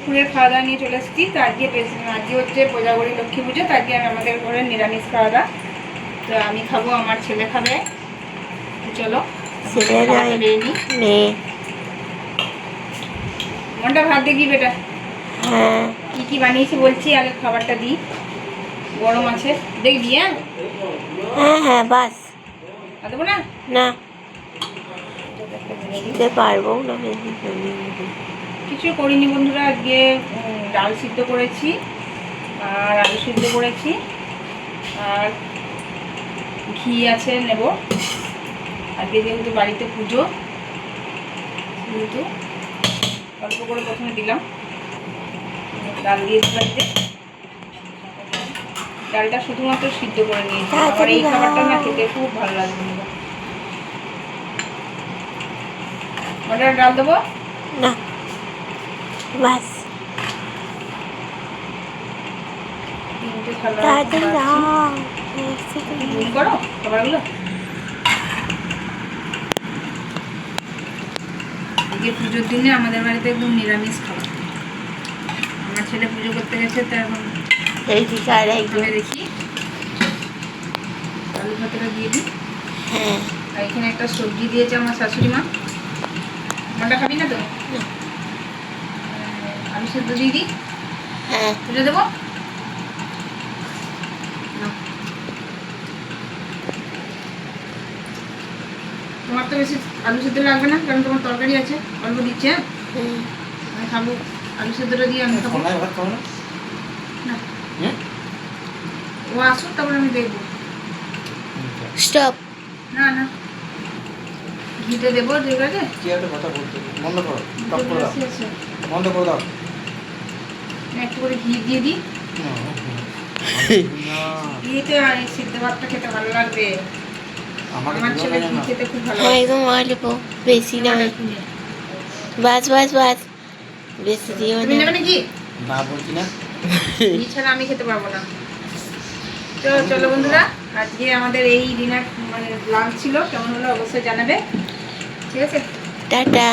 দুপুরের খাওয়া দাওয়া নিয়ে চলে এসেছি। তো আজকে হচ্ছে কোজাগরী লক্ষ্মী পুজো। তো আজকে আমাদের ঘরে নিরামিষ খাওয়া দাওয়া। তো আমি খাবো, আমার ছেলে খাবে। চলো মনটা ভাত দেখি বেটা। হ্যাঁ কি কি বানিয়েছি বলছি, আগে খাবারটা দিই। গরম আছে দেখবি। হ্যাঁ হ্যাঁ হ্যাঁ বাস দেবো না না দিতে পারবো না। কিছু করিনি বন্ধুরা। আজকে ডাল সিদ্ধ করেছি আর আলু সিদ্ধ করেছি আর ঘি আছে নেব। আজকে যেহেতু বাড়িতে পুজো, সেহেতু অল্প করে প্রথমে দিলাম, ডাল দিয়ে দিলাম। ডালটা শুধুমাত্র সিদ্ধ করে নিয়েছি। আমার এই খাবারটা না খেতে খুব ভালো লাগে। ওটা ডাল দেবো না বাস করো খাবারগুলো। আজকে পুজোর দিনে আমাদের বাড়িতে একদম নিরামিষ খাবার। আমার ছেলে পুজো করতে গেছে, তো এখন দেখি আলু ভাতটা দিয়ে দিই। হ্যাঁ আর এখানে একটা সবজি দিয়েছে আমার শাশুড়ি মা। মনটা খাবি না তো? আলু সেদ্ধ দিয়ে দিই। হ্যাঁ তুলে দেবো। তোমার তো বেশি আলু সেদ্ধ লাগবে না, কারণ তোমার তরকারি আছে, অল্প দিচ্ছে। আমি খাবো আলু সেদ্ধটা দিয়ে। আমি খাবো না, ও আসুক তারপরে আমি দেখবো। স্টপ না না ঘিতে দেবো। ঠিক আছে, একটু করে ঘি দিয়ে দিই। ঘিতে সিদ্ধ ভাতটা খেতে ভালো লাগবে। আমার ছেলে ঘি খেতে খুব ভালো লাগে। একদম অল্প, বেশি না। বাস বাস বাস বেশি দিও তুমি না। নেবে নাকি? না বলছি না, ঘি ছাড়া আমি খেতে পারবো না। তো চলো বন্ধুরা, আজকে আমাদের এই ডিনার মানে লাঞ্চ ছিল। কেমন হলো অবশ্যই জানাবে। ঠিক আছে, টাটা।